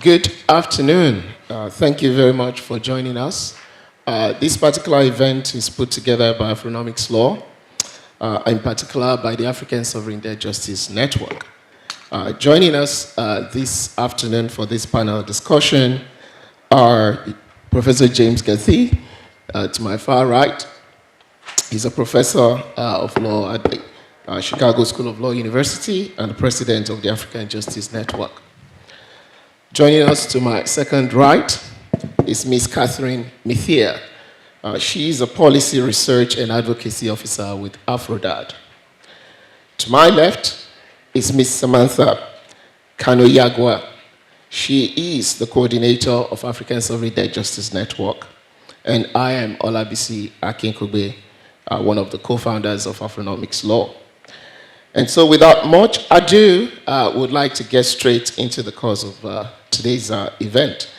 Good afternoon. Thank you very much for joining us. This particular event is put together by Afronomics Law, in particular by the African Sovereign Debt Justice Network. Joining us this afternoon for this panel discussion are Professor James Gathi, to my far right. He's a professor of law at the Chicago School of Law University and the president of the African Justice Network. Joining us to my second right is Ms. Catherine Mithia. She is a policy research and advocacy officer with Afrodad. To my left is Ms. Samantha Kanoyagwa. She is the coordinator of African Sovereign Debt Justice Network. And I am Olabisi Akinkugbe, one of the co-founders of Afronomics Law. And so without much ado, would like to get straight into the cause of today's event.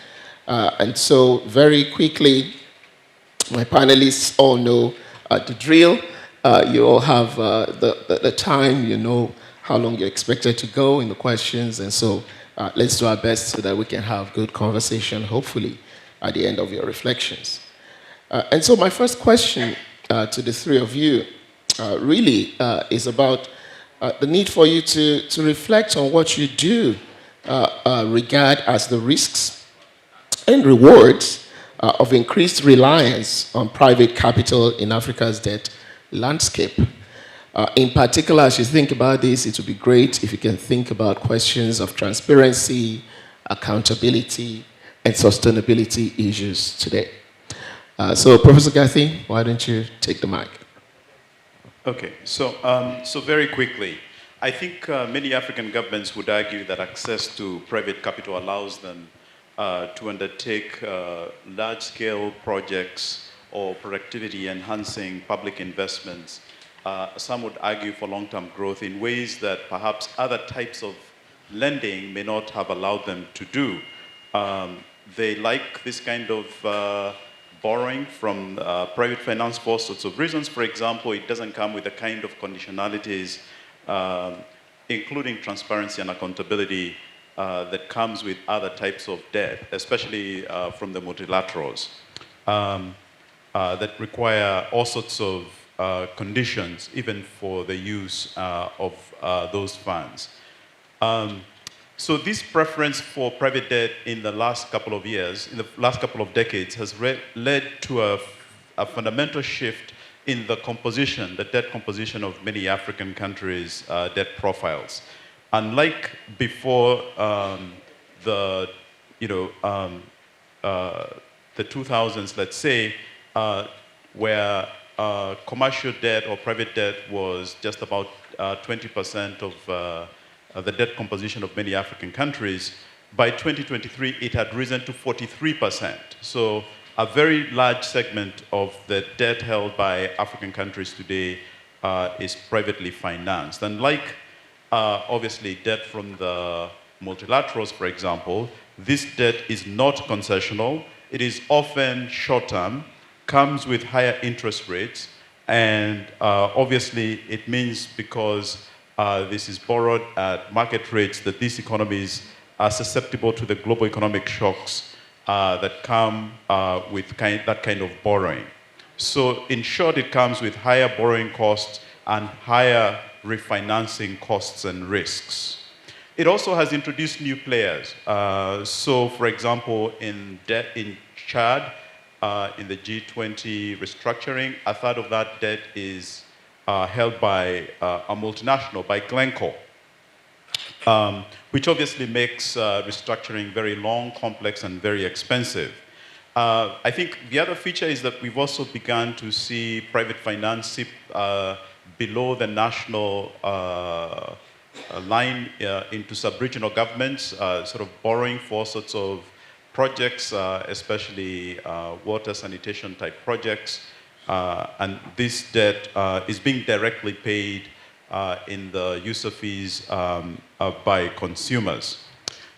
And so very quickly, my panelists all know the drill. You all have the time, you know how long you're expected to go in the questions. And so let's do our best so that we can have good conversation, hopefully, at the end of your reflections. And so my first question to the three of you really is about the need for you to reflect on what you do regard as the risks and rewards of increased reliance on private capital in Africa's debt landscape. In particular, as you think about this, it would be great if you can think about questions of transparency, accountability, and sustainability issues today. So, Professor Gathi, why don't you take the mic? Okay, so very quickly, I think many African governments would argue that access to private capital allows them to undertake large-scale projects or productivity-enhancing public investments. Some would argue for long-term growth in ways that perhaps other types of lending may not have allowed them to do. They like this kind of borrowing from private finance for all sorts of reasons. For example, it doesn't come with the kind of conditionalities, including transparency and accountability, that comes with other types of debt, especially from the multilaterals, that require all sorts of conditions, even for the use of those funds. So this preference for private debt in the last couple of years, in the last couple of decades, has led to a fundamental shift in the composition, the debt composition of many African countries' debt profiles. Unlike before the 2000s, let's say, where commercial debt or private debt was just about 20% of the debt composition of many African countries, by 2023, it had risen to 43%. So a very large segment of the debt held by African countries today is privately financed. And like, obviously, debt from the multilaterals, for example, this debt is not concessional. It is often short-term, comes with higher interest rates, and obviously, it means because this is borrowed at market rates that these economies are susceptible to the global economic shocks that come with that kind of borrowing. So in short, it comes with higher borrowing costs and higher refinancing costs and risks. It also has introduced new players. So for example, in Chad, in the G20 restructuring, a third of that debt is held by a multinational, by Glencore, which obviously makes restructuring very long, complex, and very expensive. I think the other feature is that we've also begun to see private finance sip below the national line into sub-regional governments, sort of borrowing for all sorts of projects, especially water sanitation type projects. And this debt is being directly paid in the use of fees by consumers.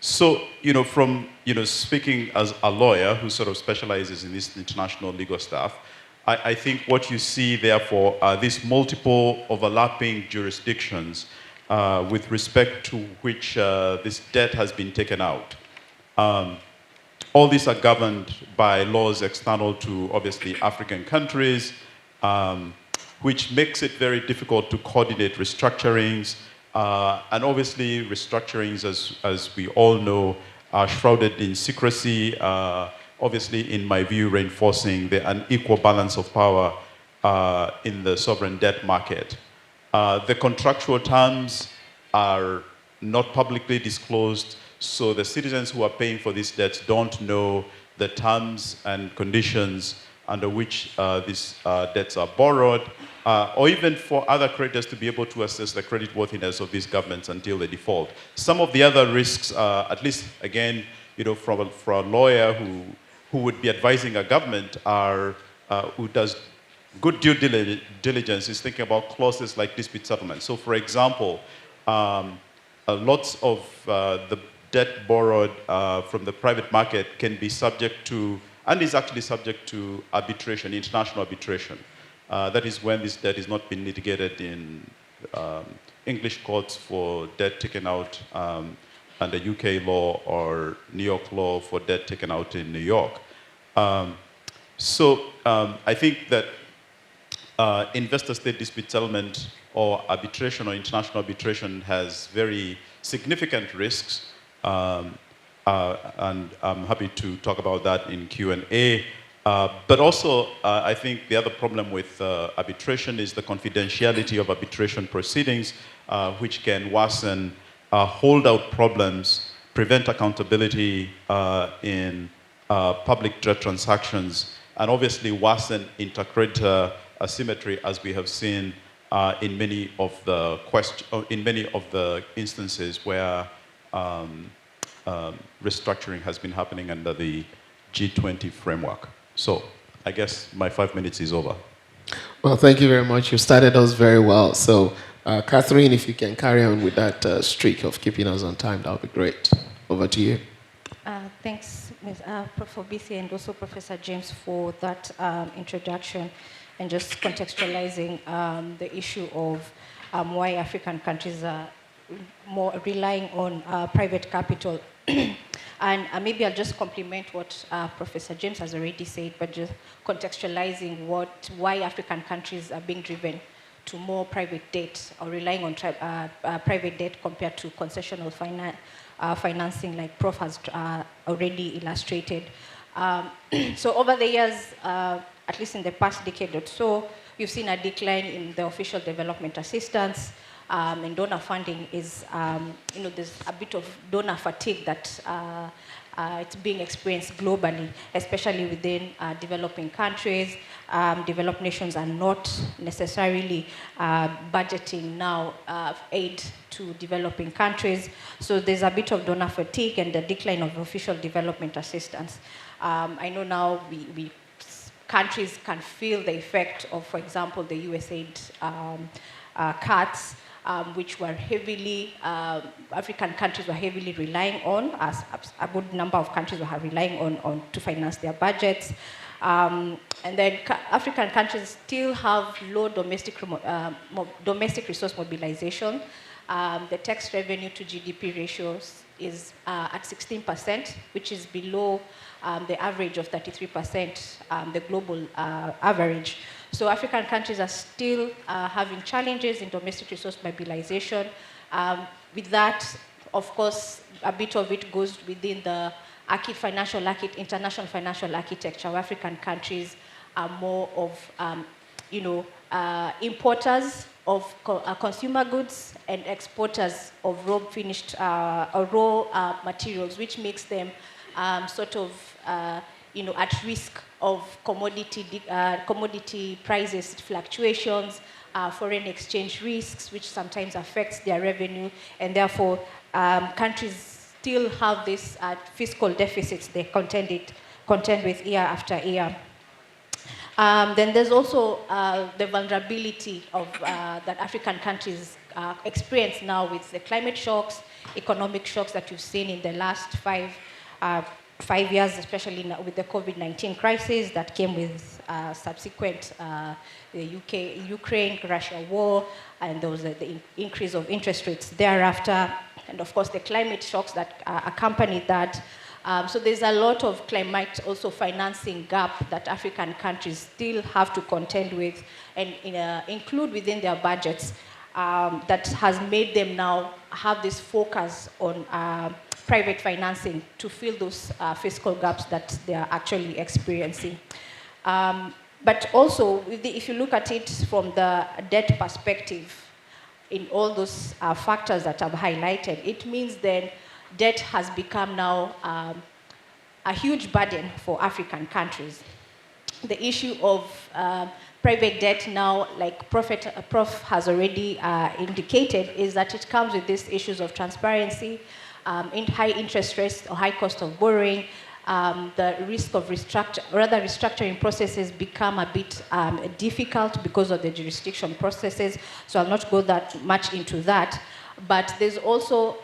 So, from speaking as a lawyer who sort of specializes in this international legal stuff, I think what you see, therefore, are these multiple overlapping jurisdictions with respect to which this debt has been taken out. All these are governed by laws external to, obviously, African countries, which makes it very difficult to coordinate restructurings. And obviously, restructurings, as we all know, are shrouded in secrecy, obviously, in my view, reinforcing the unequal balance of power in the sovereign debt market. The contractual terms are not publicly disclosed, so the citizens who are paying for these debts don't know the terms and conditions under which these debts are borrowed, or even for other creditors to be able to assess the creditworthiness of these governments until they default. Some of the other risks, at least again, for a lawyer who would be advising a government who does good due diligence is thinking about clauses like dispute settlement. So for example, lots of the debt borrowed from the private market can be subject to, and is actually subject to arbitration, international arbitration. That is when this debt is not being litigated in English courts for debt taken out under UK law or New York law for debt taken out in New York. So I think that investor-state dispute settlement or arbitration or international arbitration has very significant risks, and I'm happy to talk about that in Q&A. But also, I think the other problem with arbitration is the confidentiality of arbitration proceedings, which can worsen holdout problems, prevent accountability in public debt transactions, and obviously worsen intercreditor asymmetry, as we have seen in many of the instances where restructuring has been happening under the G20 framework. So I guess my 5 minutes is over. Well, thank you very much. You started us very well. So, Catherine, if you can carry on with that streak of keeping us on time, that would be great. Over to you. Thanks, Prof. Bisi, and also Professor James for that introduction and just contextualizing the issue of why African countries are more relying on private capital. And maybe I'll just complement what Professor James has already said, but just contextualizing why African countries are being driven to more private debt or relying on private debt compared to concessional financing, like Prof has already illustrated. So over the years, at least in the past decade or so, we've seen a decline in the official development assistance, and donor funding is, there's a bit of donor fatigue that it's being experienced globally, especially within developing countries. Developed nations are not necessarily budgeting now aid to developing countries. So there's a bit of donor fatigue and the decline of official development assistance. I know now countries can feel the effect of, for example, the USAID cuts, which were heavily, African countries were heavily relying on, as a good number of countries were relying on to finance their budgets. And then African countries still have low domestic resource mobilization. The tax revenue to GDP ratio is at 16%, which is below the average of 33%, the global average. So African countries are still having challenges in domestic resource mobilization. With that, of course, a bit of it goes within the international financial architecture, where African countries are more of, importers of consumer goods and exporters of raw materials, which makes them sort of, at risk of commodity prices fluctuations, foreign exchange risks, which sometimes affects their revenue, and therefore countries still have this fiscal deficits they contend with year after year. Then there's also the vulnerability of that African countries experience now with the climate shocks, economic shocks that we've seen in the last 5 years, especially with the COVID-19 crisis that came with subsequent the Ukraine-Russia war, and there was the increase of interest rates thereafter, and of course the climate shocks that accompanied that. So there's a lot of climate also financing gap that African countries still have to contend with and include within their budgets, that has made them now have this focus on private financing to fill those fiscal gaps that they are actually experiencing. But also, if you look at it from the debt perspective, in all those factors that I've highlighted, it means then debt has become now a huge burden for African countries. The issue of private debt now, like Prof has already indicated, is that it comes with these issues of transparency, in high interest rates or high cost of borrowing. The risk of restructuring processes become a bit difficult because of the jurisdiction processes. So I'll not go that much into that. But there's also,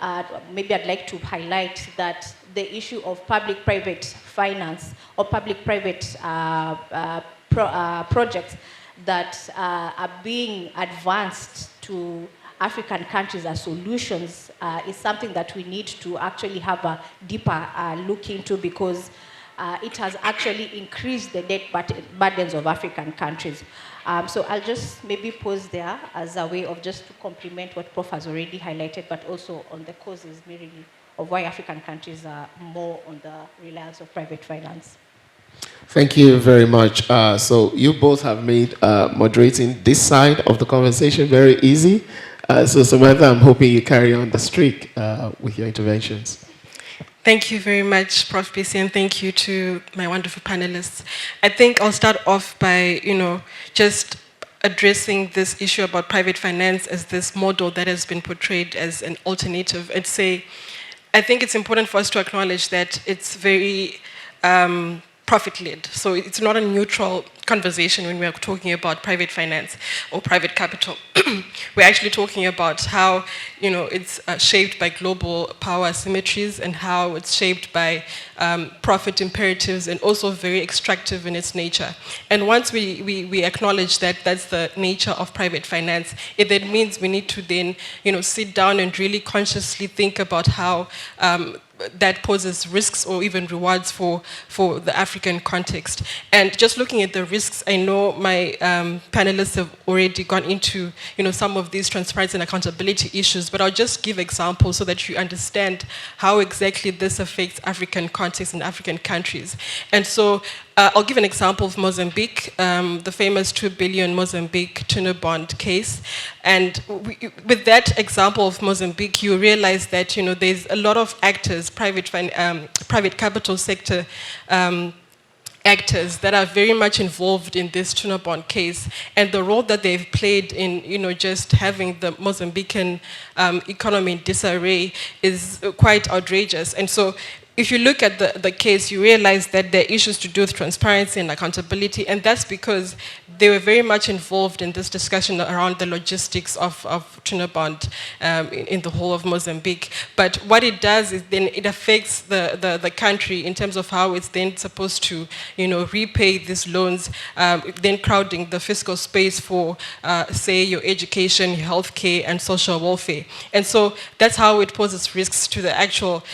maybe I'd like to highlight that the issue of public-private finance or public-private projects that are being advanced to African countries as solutions is something that we need to actually have a deeper look into, because it has actually increased the debt burdens of African countries. So I'll just maybe pause there as a way of just to complement what Prof has already highlighted, but also on the causes merely of why African countries are more on the reliance of private finance. Thank you very much. So you both have made moderating this side of the conversation very easy. So Samantha, I'm hoping you carry on the streak with your interventions. Thank you very much, Prof. BC, and thank you to my wonderful panelists. I think I'll start off by, just addressing this issue about private finance as this model that has been portrayed as an alternative, and say, I think it's important for us to acknowledge that it's very profit-led. So it's not a neutral conversation when we're talking about private finance or private capital. We're actually talking about how, it's shaped by global power asymmetries and how it's shaped by profit imperatives and also very extractive in its nature. And once we acknowledge that that's the nature of private finance, it then means we need to then, sit down and really consciously think about how that poses risks or even rewards for the African context. And just looking at the risks, I know my panelists have already gone into some of these transparency and accountability issues, but I'll just give examples so that you understand how exactly this affects African context and African countries. And so I'll give an example of Mozambique, the famous 2 billion Mozambique tuna bond case. And with that example of Mozambique, you realize that there's a lot of actors, private capital sector actors that are very much involved in this tuna bond case, and the role that they've played in just having the Mozambican economy in disarray is quite outrageous. And so if you look at the case, you realize that there are issues to do with transparency and accountability, and that's because they were very much involved in this discussion around the logistics of tuna bond in the whole of Mozambique. But what it does is then it affects the country in terms of how it's then supposed to repay these loans, then crowding the fiscal space for, say, your education, healthcare, and social welfare. And so that's how it poses risks to the actual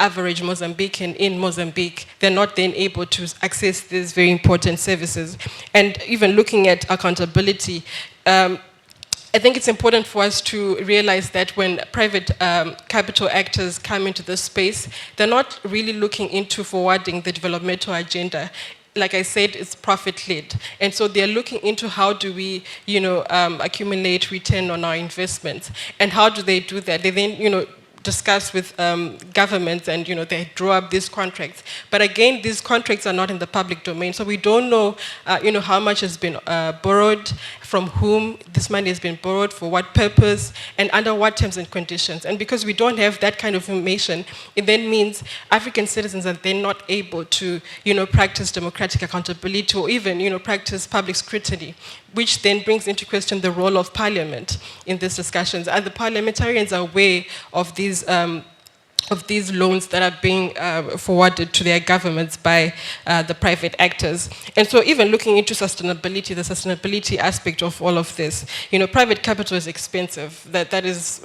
average Mozambican in Mozambique. They're not then able to access these very important services. And even looking at accountability, I think it's important for us to realize that when private capital actors come into this space, they're not really looking into forwarding the developmental agenda. Like I said, it's profit-led. And so they're looking into how do we, accumulate return on our investments. And how do they do that? They then, discuss with governments and they draw up these contracts. But again, these contracts are not in the public domain, so we don't know how much has been borrowed, from whom this money has been borrowed, for what purpose, and under what terms and conditions. And because we don't have that kind of information, it then means African citizens are then not able to practice democratic accountability or even practice public scrutiny, which then brings into question the role of parliament in these discussions. And the parliamentarians are aware of these of these loans that are being forwarded to their governments by the private actors. And so even looking into sustainability, the sustainability aspect of all of this, private capital is expensive. That is,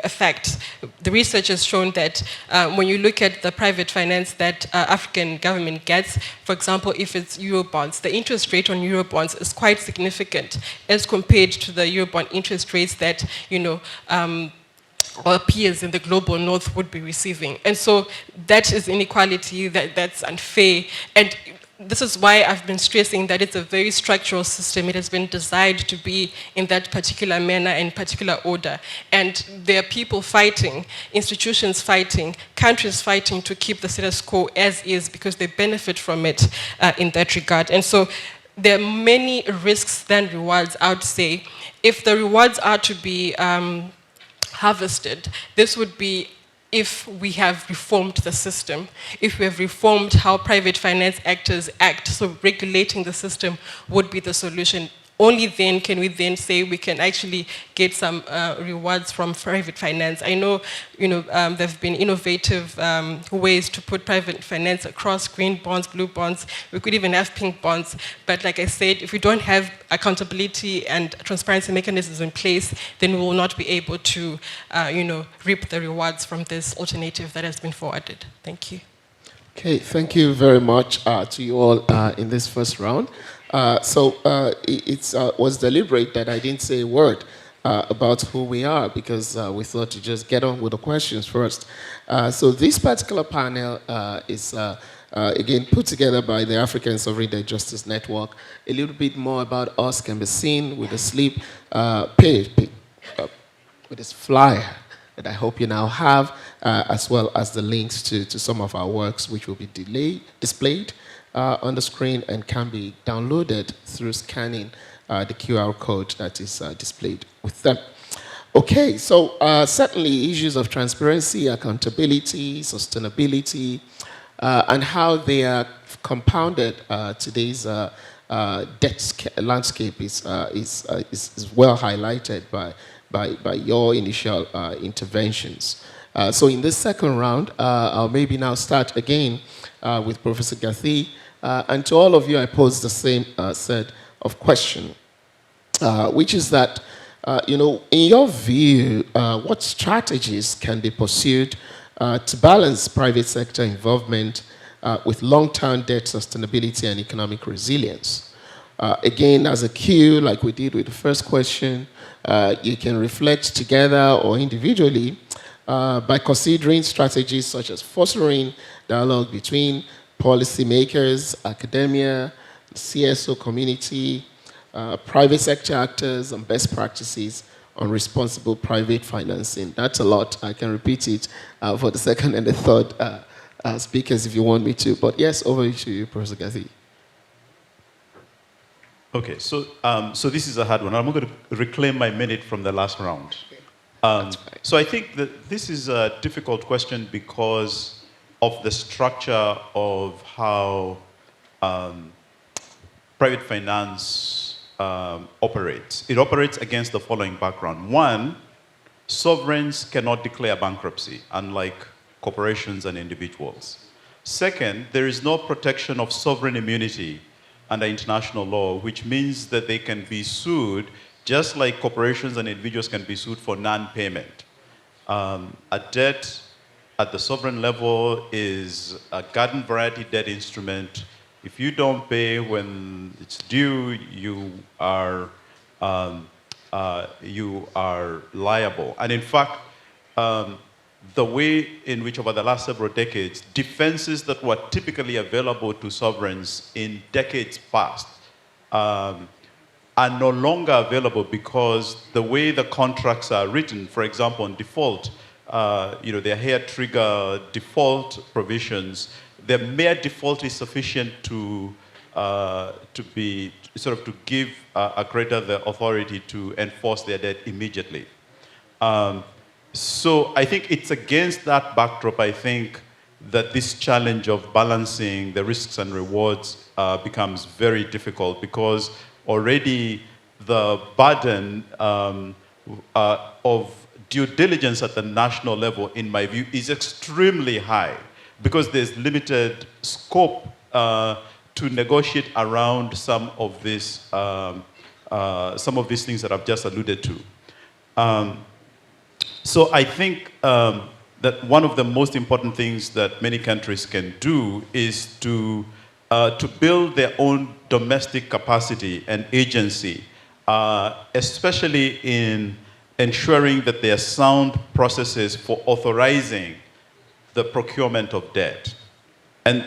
a fact. The research has shown that when you look at the private finance that African government gets, for example, if it's Eurobonds, the interest rate on Eurobonds is quite significant as compared to the Eurobond interest rates that, our peers in the global north would be receiving. And so that is inequality, that's unfair. And this is why I've been stressing that it's a very structural system. It has been designed to be in that particular manner and particular order. And there are people fighting, institutions fighting, countries fighting to keep the status quo as is because they benefit from it in that regard. And so there are many risks than rewards, I would say. If the rewards are to be harvested, this would be if we have reformed the system, if we have reformed how private finance actors act, so regulating the system would be the solution. Only then can we then say we can actually get some rewards from private finance. I know, there have been innovative ways to put private finance across green bonds, blue bonds. We could even have pink bonds. But like I said, if we don't have accountability and transparency mechanisms in place, then we will not be able to, reap the rewards from this alternative that has been forwarded. Thank you. Okay, thank you very much to you all in this first round. It was deliberate that I didn't say a word about who we are because we thought to just get on with the questions first. So this particular panel is again put together by the African Sovereign Debt Justice Network. A little bit more about us can be seen with the slip page, with this flyer that I hope you now have, as well as the links to some of our works which will be displayed on the screen and can be downloaded through scanning the QR code that is displayed with them. Okay, so certainly issues of transparency, accountability, sustainability, and how they are compounded today's debt landscape is well highlighted by your initial interventions. So in this second round, I'll maybe now start again with Professor Gathi. And to all of you, I pose the same set of questions, which is that, in your view, what strategies can be pursued to balance private sector involvement with long-term debt sustainability and economic resilience? Again, as a cue, like we did with the first question, you can reflect together or individually by considering strategies such as fostering dialogue between policymakers, academia, CSO community, private sector actors, and best practices on responsible private financing. That's a lot. I can repeat it for the second and the third speakers if you want me to. But yes, over to you, Professor Gathi. Okay, so this is a hard one. I'm going to reclaim my minute from the last round. So I think that this is a difficult question because of the structure of how private finance operates. It operates against the following background. One, sovereigns cannot declare bankruptcy, unlike corporations and individuals. Second, there is no protection of sovereign immunity under international law, which means that they can be sued just like corporations and individuals can be sued for non-payment. A debt at the sovereign level is a garden variety debt instrument. If you don't pay when it's due, you are liable. And in fact, the way in which over the last several decades, defenses that were typically available to sovereigns in decades past are no longer available because the way the contracts are written, for example, on default, their hair trigger default provisions, their mere default is sufficient to give a creditor the authority to enforce their debt immediately. So I think it's against that backdrop, I think, that this challenge of balancing the risks and rewards becomes very difficult because already the burden of due diligence at the national level, in my view, is extremely high because there's limited scope to negotiate around some of these things that I've just alluded to. So I think that one of the most important things that many countries can do is to build their own domestic capacity and agency, especially in ensuring that there are sound processes for authorizing the procurement of debt. And,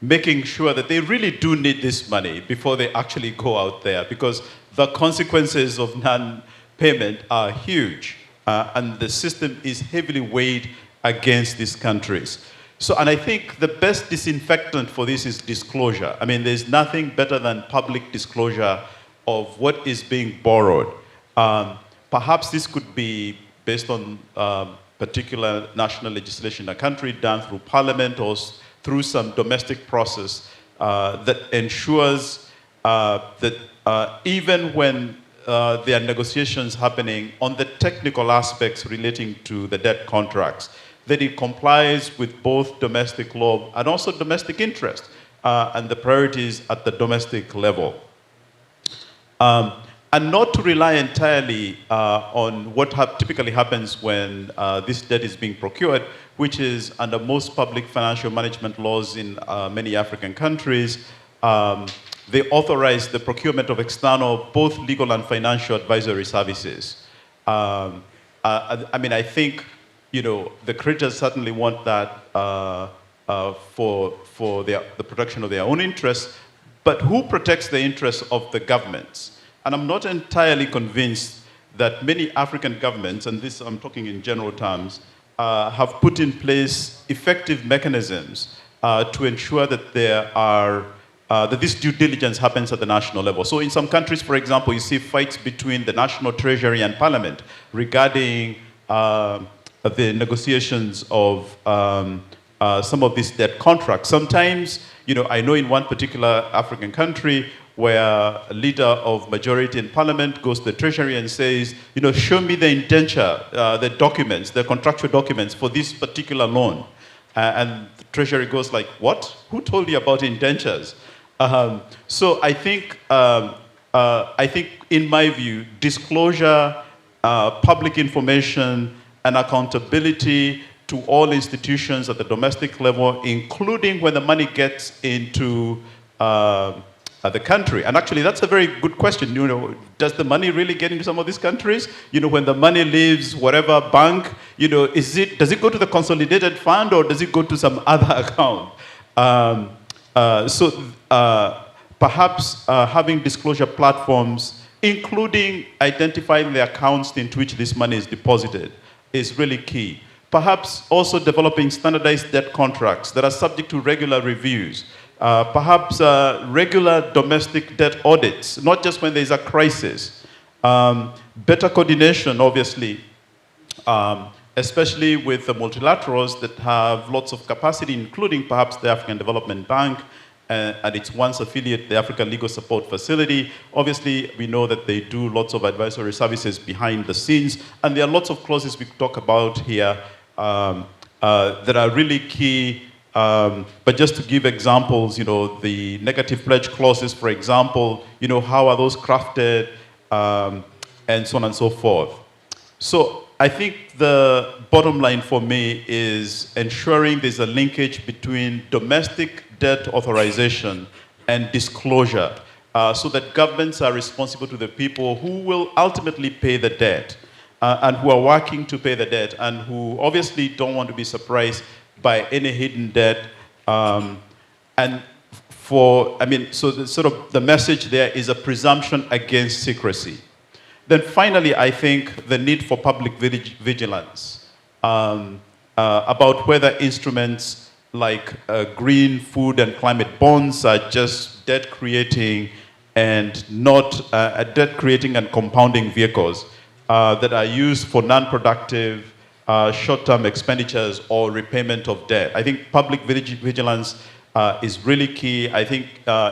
making sure that they really do need this money before they actually go out there, because the consequences of non-payment are huge, and the system is heavily weighed against these countries. So, and I think the best disinfectant for this is disclosure. I mean, there's nothing better than public disclosure of what is being borrowed. Perhaps this could be based on particular national legislation in a country done through parliament or through some domestic process that ensures that even when there are negotiations happening on the technical aspects relating to the debt contracts, that it complies with both domestic law and also domestic interest and the priorities at the domestic level. And not to rely entirely on what typically happens when this debt is being procured, which is under most public financial management laws in many African countries, they authorize the procurement of external, both legal and financial advisory services. I mean, I think, the creditors certainly want that for the protection of their own interests, but who protects the interests of the governments? And I'm not entirely convinced that many African governments, and this I'm talking in general terms, have put in place effective mechanisms to ensure that that this due diligence happens at the national level. So in some countries, for example, you see fights between the national treasury and parliament regarding the negotiations of some of these debt contracts. Sometimes, I know in one particular African country where a leader of majority in parliament goes to the treasury and says, show me the indenture, the documents, the contractual documents for this particular loan. And the treasury goes like, what? Who told you about indentures? So I think in my view, disclosure, public information, and accountability to all institutions at the domestic level, including when the money gets into the country. And actually, that's a very good question. Does the money really get into some of these countries? When the money leaves whatever bank, does it go to the consolidated fund or does it go to some other account? Perhaps having disclosure platforms, including identifying the accounts into which this money is deposited, is really key. Perhaps also developing standardized debt contracts that are subject to regular reviews. Perhaps regular domestic debt audits, not just when there's a crisis. Better coordination, obviously, especially with the multilaterals that have lots of capacity, including perhaps the African Development Bank and its once affiliate, the African Legal Support Facility. Obviously, we know that they do lots of advisory services behind the scenes, and there are lots of clauses we talk about here that are really key. But just to give examples, the negative pledge clauses, for example, how are those crafted, and so on and so forth. So I think the bottom line for me is ensuring there's a linkage between domestic debt authorization and disclosure, so that governments are responsible to the people who will ultimately pay the debt, and who are working to pay the debt, and who obviously don't want to be surprised by any hidden debt. So the message there is a presumption against secrecy. Then finally, I think the need for public vigilance about whether instruments like green, food, and climate bonds are just debt creating and not debt creating and compounding vehicles that are used for non-productive short-term expenditures or repayment of debt. I think public vigilance is really key. I think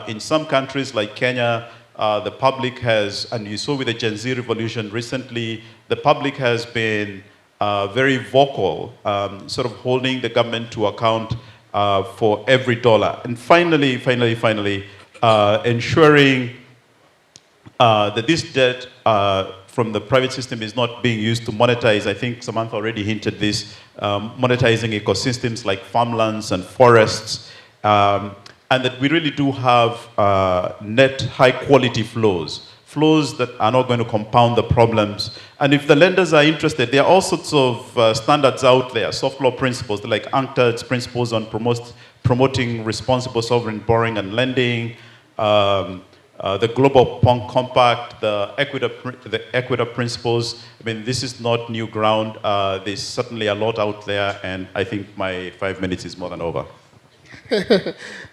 in some countries like Kenya, the public has, and you saw with the Gen Z revolution recently, the public has been very vocal, sort of holding the government to account for every dollar. And finally, ensuring that this debt from the private system is not being used to monetize. I think Samantha already hinted this, monetizing ecosystems like farmlands and forests, and that we really do have net high quality flows that are not going to compound the problems. And if the lenders are interested, there are all sorts of standards out there, soft law principles, like UNCTAD's principles on promoting responsible sovereign borrowing and lending, the Global Compact, the Equator Principles. I mean, this is not new ground. There's certainly a lot out there, and I think my 5 minutes is more than over.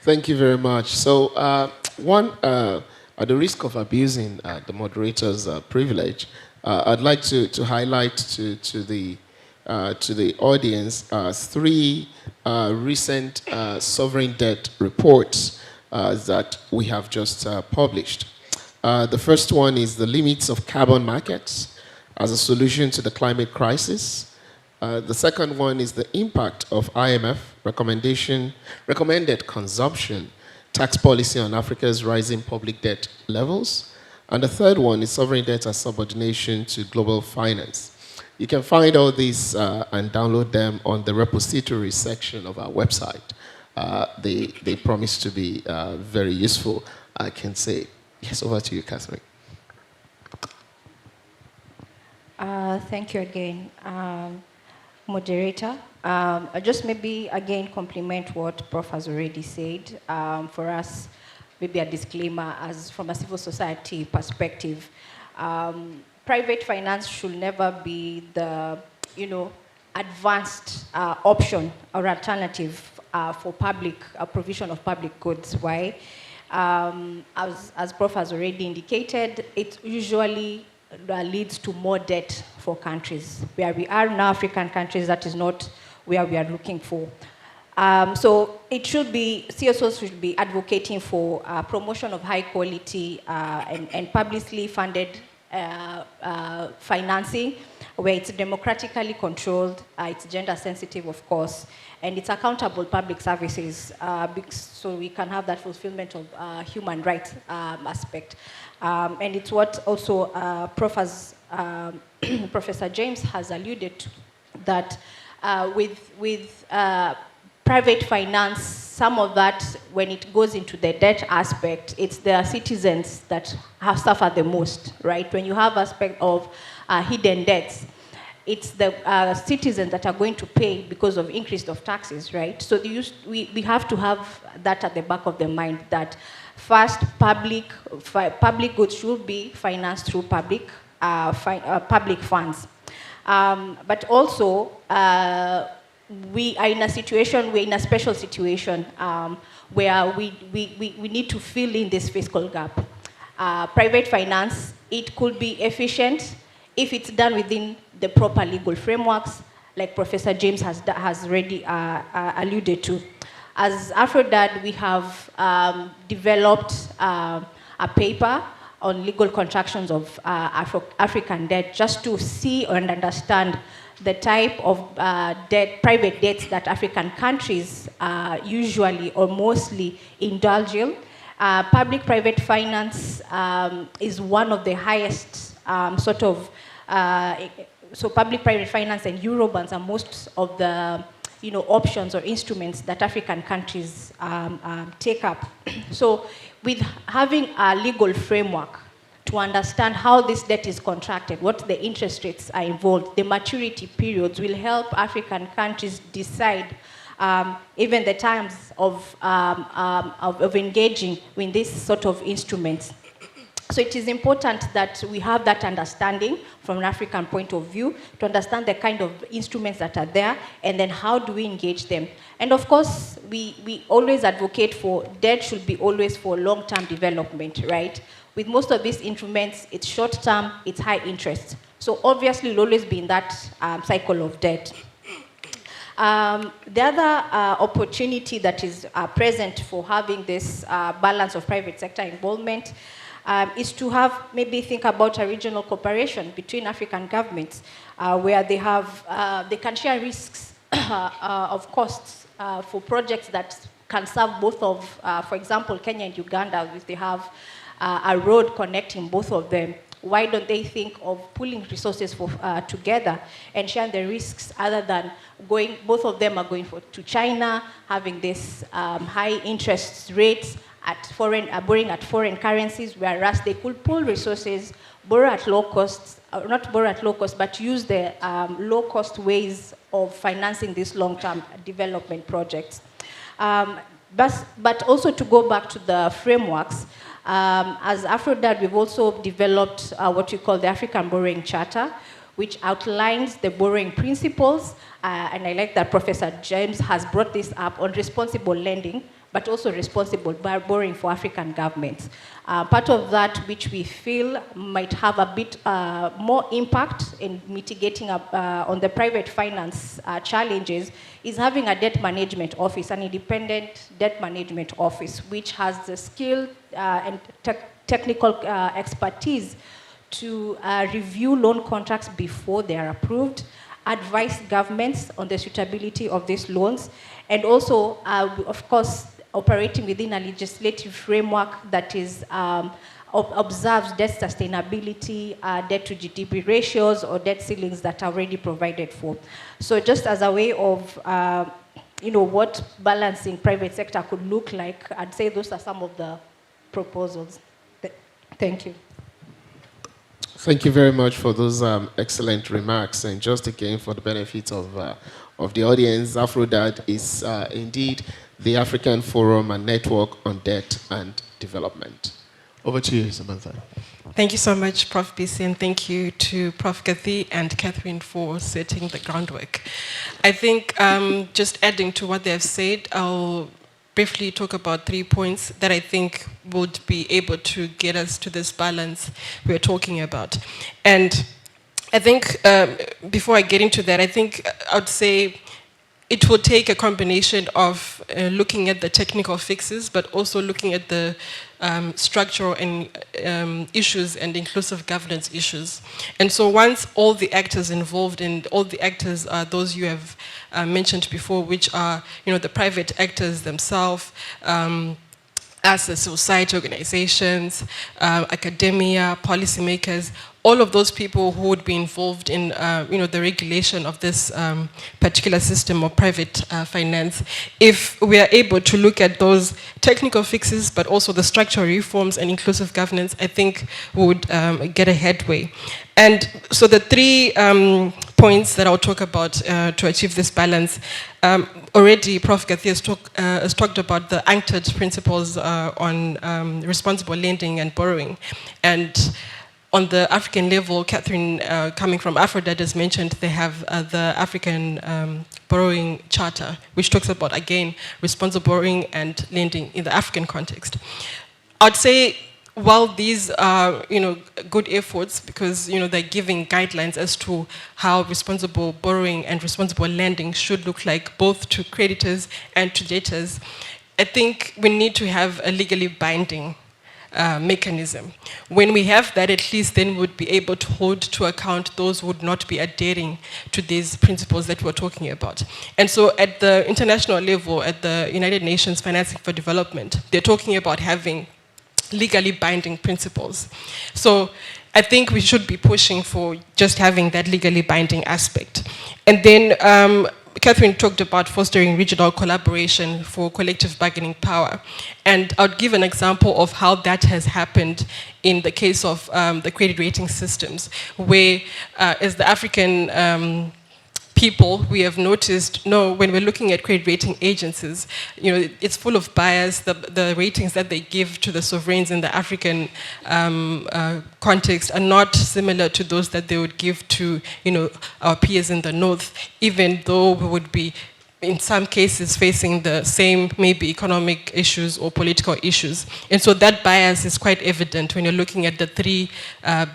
Thank you very much. So, at the risk of abusing the moderator's privilege, I'd like to highlight to the audience three recent sovereign debt reports that we have just published. The first one is the limits of carbon markets as a solution to the climate crisis. The second one is the impact of IMF recommended consumption tax policy on Africa's rising public debt levels. And the third one is sovereign debt as subordination to global finance. You can find all these and download them on the repository section of our website. They promise to be very useful, I can say. Yes, over to you, Catherine. Thank you again, moderator. I just maybe again compliment what Prof has already said. For us, maybe a disclaimer as from a civil society perspective, private finance should never be the, advanced option or alternative for public provision of public goods. Why? As Prof has already indicated, it usually leads to more debt for countries. Where we are in African countries, that is not where we are looking for. So it should be, CSOs should be advocating for promotion of high quality and publicly funded financing, where it's democratically controlled, it's gender sensitive, of course, and it's accountable public services, so we can have that fulfillment of human rights aspect. And it's what also Professor James has alluded to, that with private finance, some of that, when it goes into the debt aspect, it's the citizens that have suffered the most, right? When you have aspect of hidden debts, it's the citizens that are going to pay because of increase of taxes, right? So we have to have that at the back of the mind, that first, public goods should be financed through public funds. But also, we are in a situation, we're in a special situation where we need to fill in this fiscal gap. Private finance, it could be efficient if it's done within the proper legal frameworks, like Professor James has already alluded to. As AfroDad, we have developed a paper on legal contractions of African debt, just to see and understand the type of private debts that African countries usually or mostly indulge in. Public-private finance is one of the highest so public-private finance and Eurobonds are most of the options or instruments that African countries take up. So with having a legal framework to understand how this debt is contracted, what the interest rates are involved, the maturity periods will help African countries decide even the times of engaging in this sort of instruments. So it is important that we have that understanding from an African point of view, to understand the kind of instruments that are there, and then how do we engage them. And of course, we always advocate for debt should be always for long-term development, right? With most of these instruments, it's short-term, it's high interest. So obviously, we'll always be in that cycle of debt. The other opportunity that is present for having this balance of private sector involvement is to have, maybe think about a regional cooperation between African governments where they can share risks of costs for projects that can serve both of, for example, Kenya and Uganda, if they have a road connecting both of them. Why don't they think of pooling resources together and sharing the risks, other than both of them are going to China, having this high interest rates at borrowing at foreign currencies, whereas they could pool resources, borrow at low costs, not borrow at low cost, but use the low cost ways of financing these long-term development projects. But also to go back to the frameworks, as AfroDad, we've also developed what we call the African Borrowing Charter, which outlines the borrowing principles, and I like that Professor James has brought this up on responsible lending, but also responsible borrowing for African governments. Part of that, which we feel might have a bit more impact in mitigating on the private finance challenges, is having a debt management office, an independent debt management office, which has the skill and technical expertise to review loan contracts before they are approved, advise governments on the suitability of these loans, and also, of course, operating within a legislative framework that is observes debt sustainability, debt to GDP ratios, or debt ceilings that are already provided for. So just as a way of what balancing private sector could look like, I'd say those are some of the proposals. Thank you. Thank you very much for those excellent remarks. And just again, for the benefit of the audience, AfroDad is indeed the African Forum and Network on Debt and Development. Over to you, Samantha. Thank you so much, Prof. BC, and thank you to Prof. Kathy and Catherine for setting the groundwork. I think just adding to what they have said, I'll briefly talk about 3 points that I think would be able to get us to this balance we're talking about. And I think before I get into that, I think I would say it will take a combination of looking at the technical fixes, but also looking at the structural and issues and inclusive governance issues. And so once all the actors involved, and all the actors are those you have mentioned before, which are the private actors themselves, as the society organizations, academia, policymakers, all of those people who would be involved in the regulation of this particular system of private finance, if we are able to look at those technical fixes, but also the structural reforms and inclusive governance, I think we would get a headway. And so the 3 points that I'll talk about to achieve this balance, already Prof. Gathi has talked about the anchored principles on responsible lending and borrowing. And on the African level, Catherine, coming from AfroDad, has mentioned they have the African Borrowing Charter, which talks about, again, responsible borrowing and lending in the African context. I'd say, while these are, good efforts, because, they're giving guidelines as to how responsible borrowing and responsible lending should look like, both to creditors and to debtors, I think we need to have a legally binding mechanism. When we have that, at least then we would be able to hold to account those who would not be adhering to these principles that we're talking about. And so at the international level, at the United Nations Financing for Development, they're talking about having legally binding principles. So I think we should be pushing for just having that legally binding aspect. And then Catherine talked about fostering regional collaboration for collective bargaining power. And I'll give an example of how that has happened in the case of the credit rating systems, where as the African people, we have noticed, when we're looking at credit rating agencies, it's full of bias. The ratings that they give to the sovereigns in the African context are not similar to those that they would give to, our peers in the North, even though we would be in some cases facing the same maybe economic issues or political issues. And so that bias is quite evident when you're looking at the three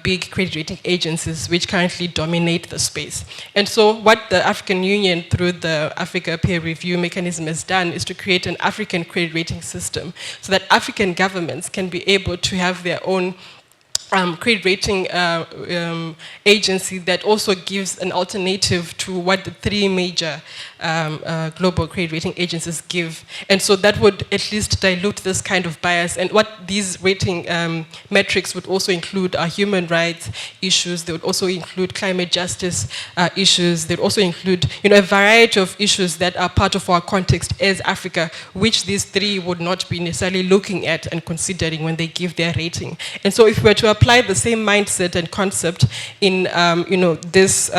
big credit rating agencies which currently dominate the space. And so what the African Union through the Africa peer review mechanism has done is to create an African credit rating system so that African governments can be able to have their own credit rating agency that also gives an alternative to what the three major global credit rating agencies give. And so that would at least dilute this kind of bias. And what these rating metrics would also include are human rights issues. They would also include climate justice issues. They would also include a variety of issues that are part of our context as Africa, which these three would not be necessarily looking at and considering when they give their rating. And so if we were to apply the same mindset and concept in this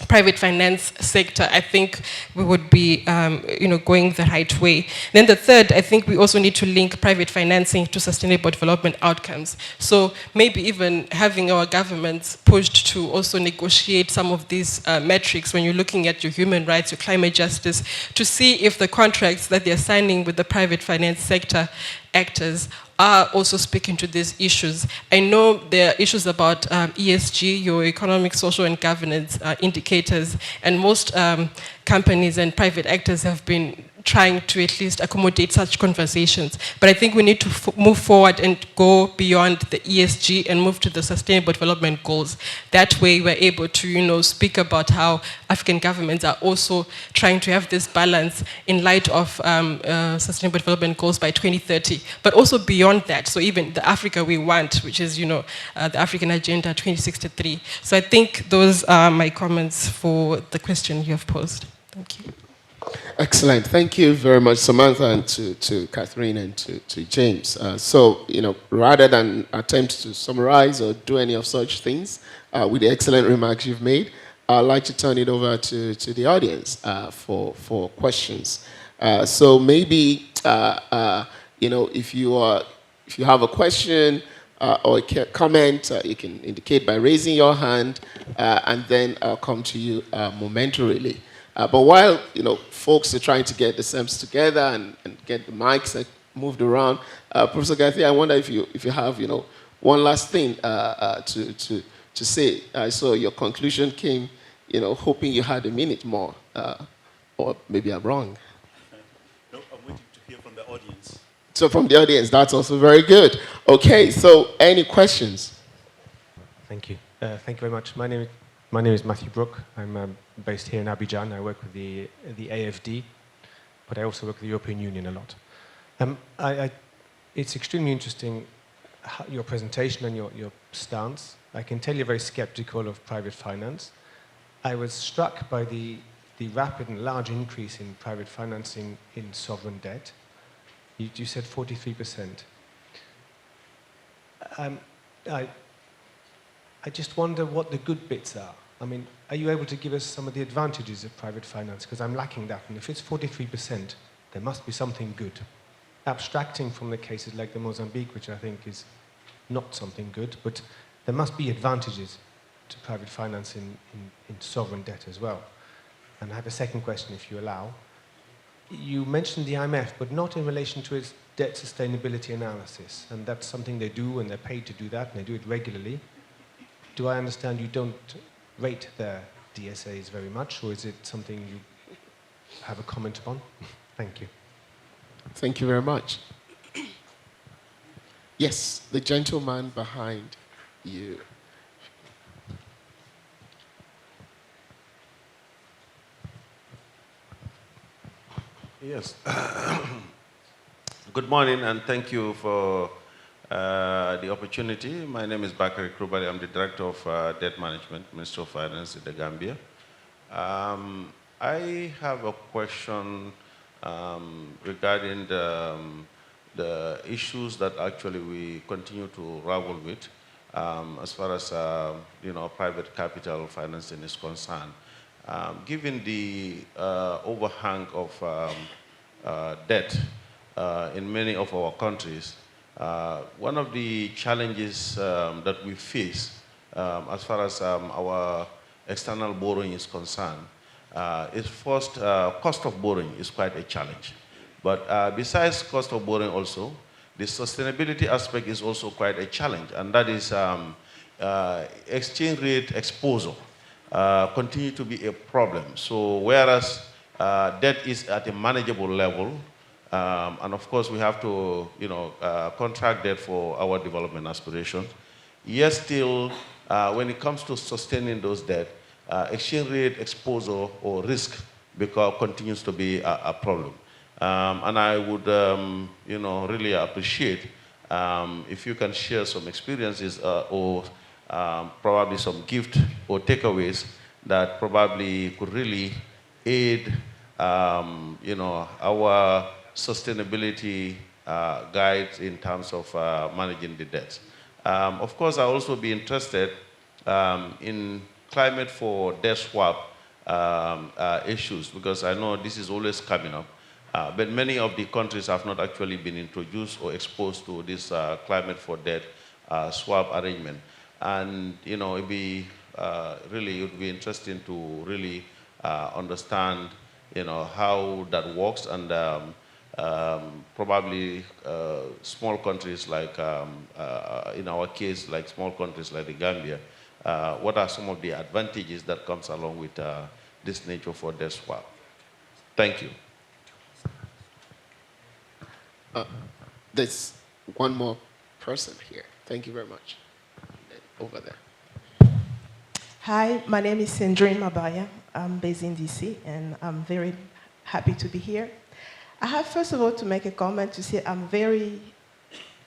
private finance sector, I think we would be going the right way. Then the third, I think we also need to link private financing to sustainable development outcomes. So maybe even having our governments pushed to also negotiate some of these metrics when you're looking at your human rights, your climate justice, to see if the contracts that they're signing with the private finance sector actors are also speaking to these issues. I know there are issues about ESG, your economic, social, and governance indicators, and most companies and private actors have been trying to at least accommodate such conversations. But I think we need to move forward and go beyond the ESG and move to the Sustainable Development Goals. That way we're able to, speak about how African governments are also trying to have this balance in light of Sustainable Development Goals by 2030, but also beyond that. So even the Africa we want, which is, the African Agenda 2063. So I think those are my comments for the question you have posed. Thank you. Excellent. Thank you very much, Samantha, and to Catherine and to James. So, rather than attempt to summarize or do any of such things, with the excellent remarks you've made, I'd like to turn it over to the audience for questions. So maybe, if you have a question or a comment, you can indicate by raising your hand, and then I'll come to you momentarily. But while folks are trying to get the SEMs together and get the mics moved around, Professor Gathi, I wonder if you have one last thing to say. I saw your conclusion came, hoping you had a minute more, or maybe I'm wrong. No, I'm waiting to hear from the audience. So from the audience, that's also very good. Okay, so any questions? Thank you. Thank you very much. My name is Matthew Brook. I'm based here in Abidjan. I work with the AFD, but I also work with the European Union a lot. It's extremely interesting, your presentation and your stance. I can tell you're very skeptical of private finance. I was struck by the rapid and large increase in private financing in sovereign debt. You said 43%. I just wonder what the good bits are. I mean, are you able to give us some of the advantages of private finance? Because I'm lacking that. And if it's 43%, there must be something good. Abstracting from the cases like the Mozambique, which I think is not something good, but there must be advantages to private finance in sovereign debt as well. And I have a second question, if you allow. You mentioned the IMF, but not in relation to its debt sustainability analysis. And that's something they do, and they're paid to do that, and they do it regularly. Do I understand you don't rate their DSAs very much, or is it something you have a comment upon? Thank you. Thank you very much. Yes, the gentleman behind you. Yes. Good morning, and thank you for the opportunity. My name is Bakari Krubari. I'm the Director of Debt Management, Minister of Finance in the Gambia. I have a question regarding the issues that actually we continue to grapple with as far as private capital financing is concerned. Given the overhang of debt in many of our countries, one of the challenges that we face as far as our external borrowing is concerned is first, cost of borrowing is quite a challenge. But besides cost of borrowing also, the sustainability aspect is also quite a challenge, and that is exchange rate exposure continue to be a problem. So whereas debt is at a manageable level, and of course we have to, contract debt for our development aspirations, yet still, when it comes to sustaining those debt, exchange rate exposure or risk continues to be a problem. And I would, really appreciate if you can share some experiences or probably some gift or takeaways that probably could really aid, our sustainability guides in terms of managing the debts. Of course, I'll also be interested in climate for debt swap issues, because I know this is always coming up. But many of the countries have not actually been introduced or exposed to this climate for debt swap arrangement. And, it would be interesting to really understand, how that works, and probably small countries like, in our case, like small countries like the Gambia, what are some of the advantages that comes along with this nature for debt swap? Thank you. There's one more person here. Thank you very much. Over there. Hi, my name is Sandrine Mabaya. I'm based in DC, and I'm very happy to be here. I have, first of all, to make a comment to say I'm very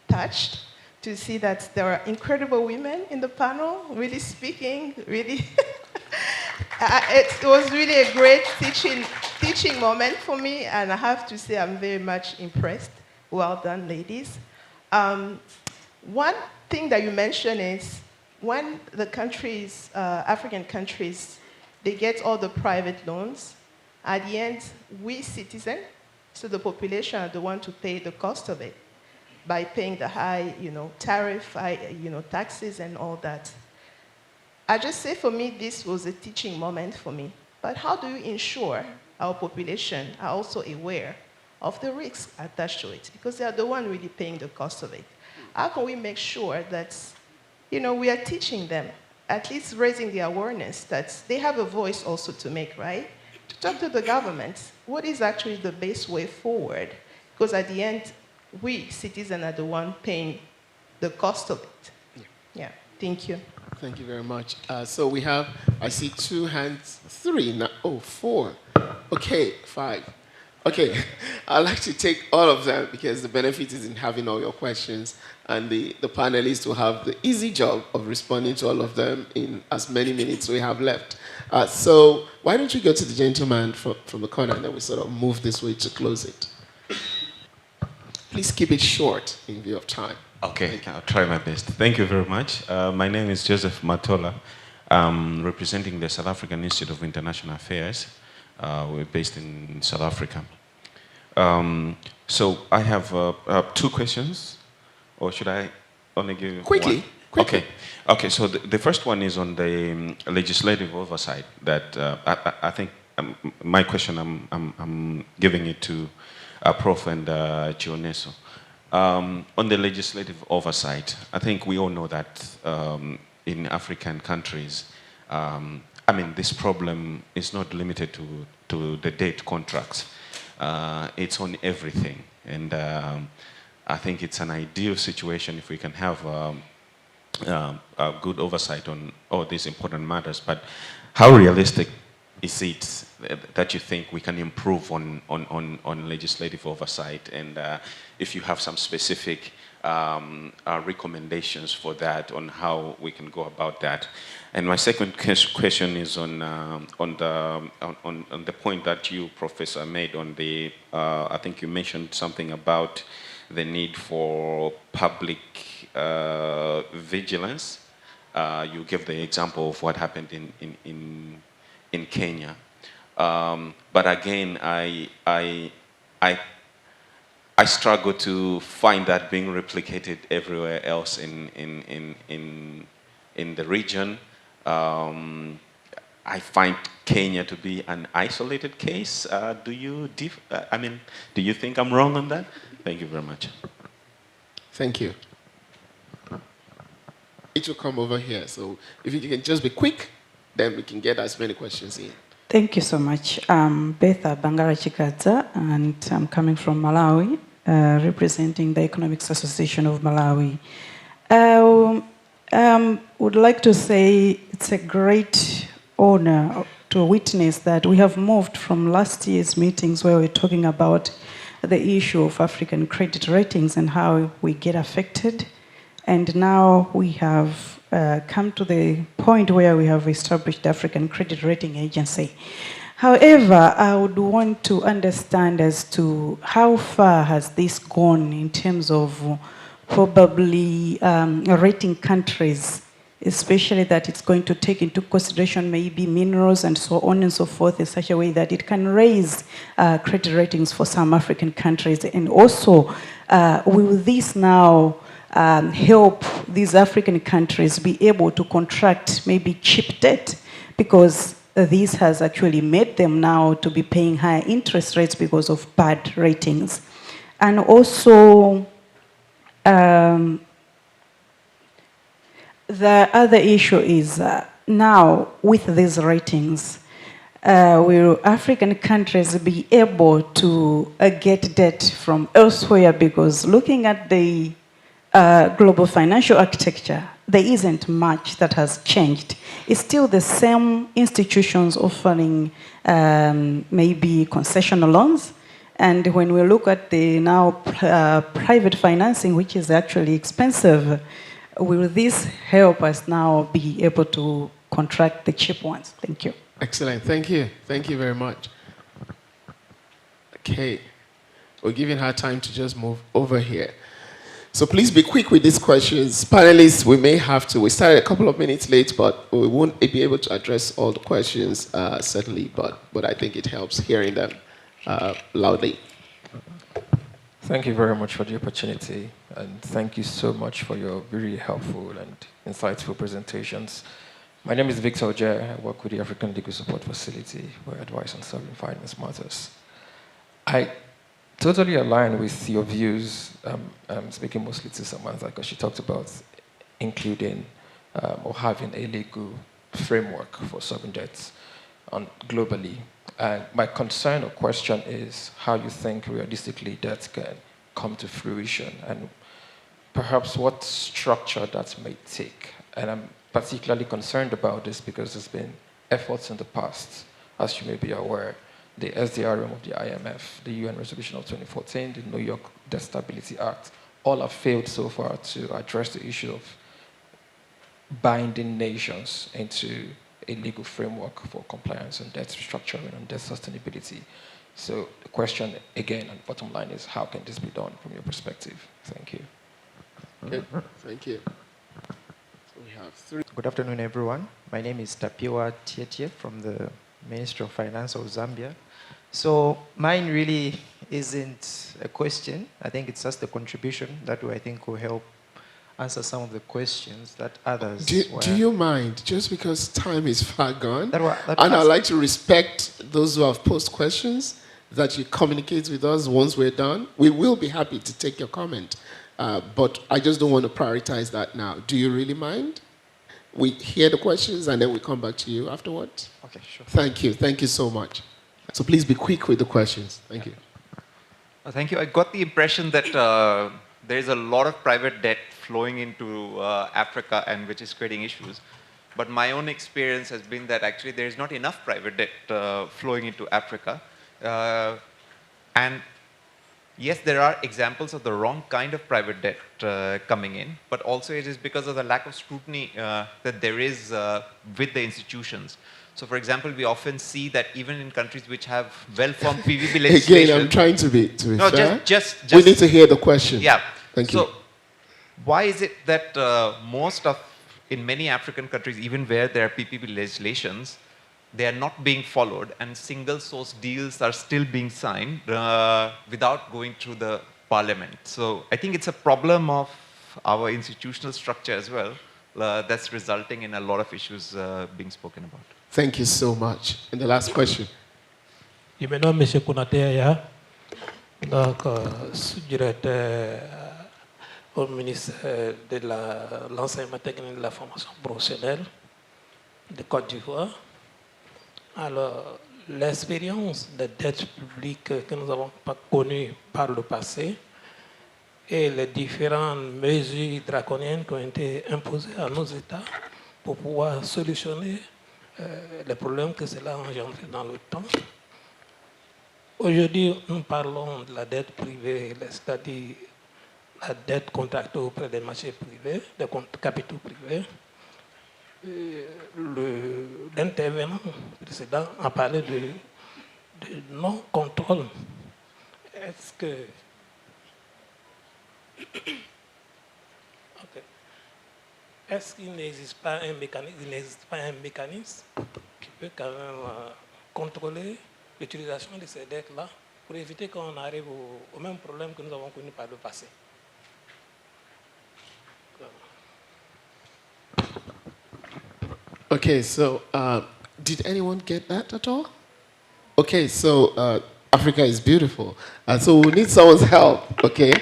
touched to see that there are incredible women in the panel, really speaking, really. It was really a great teaching moment for me, and I have to say I'm very much impressed. Well done, ladies. One thing that you mentioned is when the countries, African countries, they get all the private loans, at the end, we citizens, so the population are the one to pay the cost of it by paying the high, tariff, high, taxes and all that. I just say for me, this was a teaching moment for me. But how do you ensure our population are also aware of the risks attached to it? Because they are the one really paying the cost of it. How can we make sure that, we are teaching them, at least raising the awareness that they have a voice also to make, right? To talk to the government, what is actually the best way forward? Because at the end, we citizens are the one paying the cost of it. Yeah, thank you. Thank you very much. So we have, I see 2 hands, 3, now, 4. Okay, 5. Okay, I'd like to take all of them because the benefit is in having all your questions, and the panelists will have the easy job of responding to all of them in as many minutes we have left. So why don't you go to the gentleman from the corner, and then we sort of move this way to close it. Please keep it short in view of time. Okay, I'll try my best. Thank you very much. My name is Joseph Matola. I'm representing the South African Institute of International Affairs. We're based in South Africa. So I have 2 questions, or should I only give you Quickly. one? Okay, so the first one is on the legislative oversight that I think my question, I'm giving it to Prof. and Chioneso. On the legislative oversight, I think we all know that in African countries, this problem is not limited to the debt contracts. It's on everything. And I think it's an ideal situation if we can have a good oversight on all these important matters. But how realistic is it that you think we can improve on legislative oversight? And if you have some specific recommendations for that, on how we can go about that. And my second question is on the point that you, Professor, made on the, I think you mentioned something about the need for public vigilance. You gave the example of what happened in Kenya. But again, I struggle to find that being replicated everywhere else in the region. I find Kenya to be an isolated case. Do you think I'm wrong on that? Thank you very much. Thank you. It will come over here. So if you can just be quick, then we can get as many questions in. Thank you so much. I'm Betha Bangara Chikadza, and I'm coming from Malawi, representing the Economics Association of Malawi. Would like to say it's a great honor to witness that we have moved from last year's meetings where we were talking about the issue of African credit ratings and how we get affected. And now we have come to the point where we have established the African Credit Rating Agency. However, I would want to understand as to how far has this gone in terms of probably rating countries, especially that it's going to take into consideration maybe minerals and so on and so forth in such a way that it can raise credit ratings for some African countries. And also, will this now help these African countries be able to contract maybe cheap debt, because this has actually made them now to be paying higher interest rates because of bad ratings. And also, the other issue is now with these ratings, will African countries be able to get debt from elsewhere? Because looking at the global financial architecture, there isn't much that has changed. It's still the same institutions offering maybe concessional loans. And when we look at the now private financing, which is actually expensive, will this help us now be able to contract the cheap ones? Thank you. Excellent. Thank you. Thank you very much. Okay. We're giving her time to just move over here. So please be quick with these questions. Panelists, we may have to. We started a couple of minutes late, but we won't be able to address all the questions, certainly, but I think it helps hearing them loudly. Thank you very much for the opportunity, and thank you so much for your very helpful and insightful presentations. My name is Victor Ojer. I work with the African Legal Support Facility, where I advise on sovereign finance matters. I totally align with your views. I'm speaking mostly to Samantha, because she talked about including or having a legal framework for sovereign debts globally. And my concern or question is how you think realistically that can come to fruition, and perhaps what structure that may take. And I'm particularly concerned about this because there's been efforts in the past, as you may be aware, the SDRM of the IMF, the UN Resolution of 2014, the New York Debt Stability Act, all have failed so far to address the issue of binding nations into a legal framework for compliance on debt restructuring and debt sustainability. So the question, again, and bottom line is, how can this be done from your perspective? Thank you. Okay. Thank you. So we have three. Good afternoon, everyone. My name is Tapiwa Tietie from the Ministry of Finance of Zambia. So mine really isn't a question. I think it's just a contribution that I think will help answer some of the questions that others Do you mind, just because time is far gone, that and I'd like to respect those who have posed questions, that you communicate with us once we're done. We will be happy to take your comment, but I just don't want to prioritize that now. Do you really mind? We hear the questions and then we come back to you afterwards? Okay, sure. Thank you. Thank you so much. So please be quick with the questions. Thank you. Thank you. I got the impression that there is a lot of private debt flowing into Africa, and which is creating issues. But my own experience has been that actually there is not enough private debt flowing into Africa. And yes, there are examples of the wrong kind of private debt coming in, but also it is because of the lack of scrutiny that there is with the institutions. So for example, we often see that even in countries which have well-formed PVB legislation... Again, I'm trying to be no, fair. Just we need to hear the question. Yeah. Thank you. So why is it that in many African countries, even where there are PPP legislations, they are not being followed, and single-source deals are still being signed without going through the parliament? So I think it's a problem of our institutional structure as well that's resulting in a lot of issues being spoken about. Thank you so much. And the last question. Je me nomme M. Konateya, donc sous-directeur au ministère de l'enseignement technique et de la formation professionnelle de Côte d'Ivoire. Alors, l'expérience des dettes publiques que nous avons connues par le passé et les différentes mesures draconiennes qui ont été imposées à nos États pour pouvoir solutionner les problèmes que cela a engendrés dans le temps. Aujourd'hui, nous parlons de la dette privée, c'est-à-dire la dette contractée auprès des marchés privés, des capitaux privés. L'intervenant précédent a parlé de non-contrôle. Est-ce que... Okay. Est-ce qu'il n'existe pas un mécanisme qui peut quand même contrôler l'utilisation de ces dettes-là pour éviter qu'on arrive au même problème que nous avons connu par le passé? Okay, so did anyone get that at all? Okay, so Africa is beautiful. So we need someone's help, okay?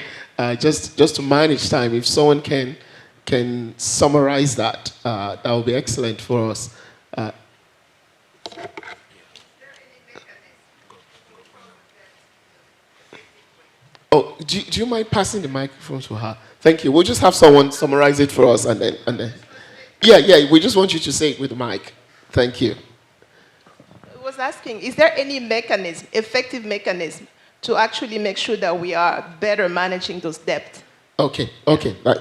Just to manage time, if someone can summarize that, that would be excellent for us. Oh, do you mind passing the microphone to her? Thank you. We'll just have someone summarize it for us and then. Yeah, we just want you to say it with the mic. Thank you. I was asking, is there any mechanism, effective mechanism, to actually make sure that we are better managing those debts? Okay.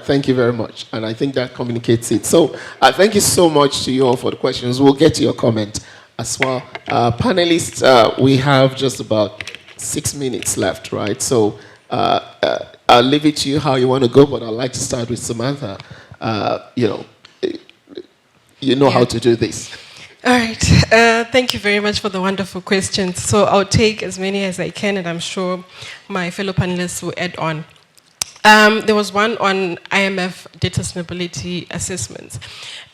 Thank you very much. And I think that communicates it. So thank you so much to you all for the questions. We'll get to your comment as well. Panelists, we have just about 6 minutes left, right? So I'll leave it to you how you want to go, but I'd like to start with Samantha. You know how to do this. All right. Thank you very much for the wonderful questions. So I'll take as many as I can, and I'm sure my fellow panelists will add on. There was one on IMF data sustainability assessments.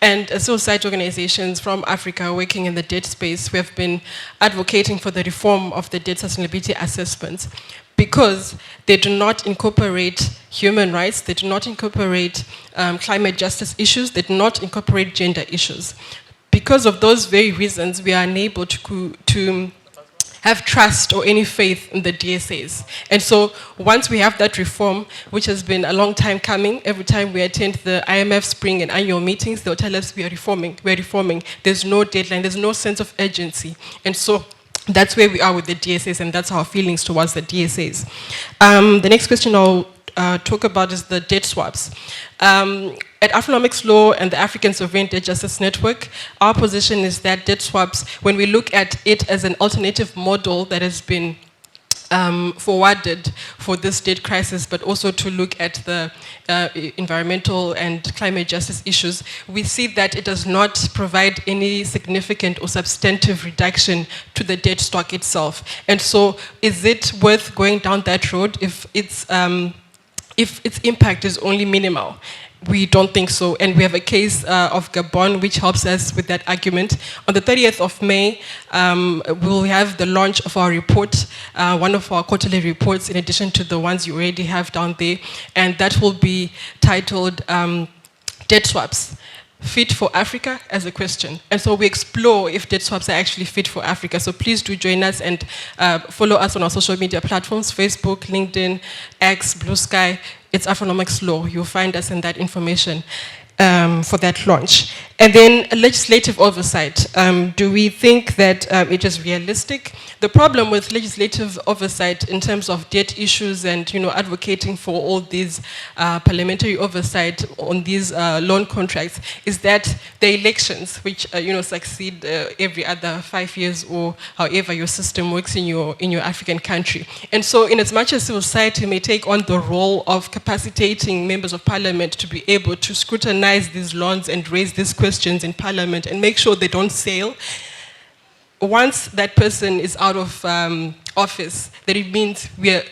And as civil society organizations from Africa working in the debt space, we have been advocating for the reform of the data sustainability assessments because they do not incorporate human rights, they do not incorporate climate justice issues, they do not incorporate gender issues. Because of those very reasons, we are unable to have trust or any faith in the DSAs. And so once we have that reform, which has been a long time coming, every time we attend the IMF spring and annual meetings, they'll tell us we're reforming. There's no deadline, there's no sense of urgency. And so that's where we are with the DSAs, and that's our feelings towards the DSAs. The next question I'll talk about is the debt swaps. At Afronomics Law and the African Sovereign Debt Justice Network, our position is that debt swaps, when we look at it as an alternative model that has been forwarded for this debt crisis, but also to look at the environmental and climate justice issues, we see that it does not provide any significant or substantive reduction to the debt stock itself. And so is it worth going down that road if its impact is only minimal? We don't think so, and we have a case of Gabon which helps us with that argument. On the 30th of May, we'll have the launch of our report, one of our quarterly reports in addition to the ones you already have down there, and that will be titled Debt Swaps, Fit for Africa as a question. And so we explore if debt swaps are actually fit for Africa. So please do join us and follow us on our social media platforms, Facebook, LinkedIn, X, Blue Sky. It's Afronomics Law. You'll find us in that information for that launch. And then legislative oversight. Do we think that it is realistic? The problem with legislative oversight in terms of debt issues and advocating for all these parliamentary oversight on these loan contracts is that the elections, which succeed every other 5 years or however your system works in your African country. And so in as much as civil society may take on the role of capacitating members of parliament to be able to scrutinize these loans and raise these questions in parliament and make sure they don't sail, once that person is out of office, then it means we're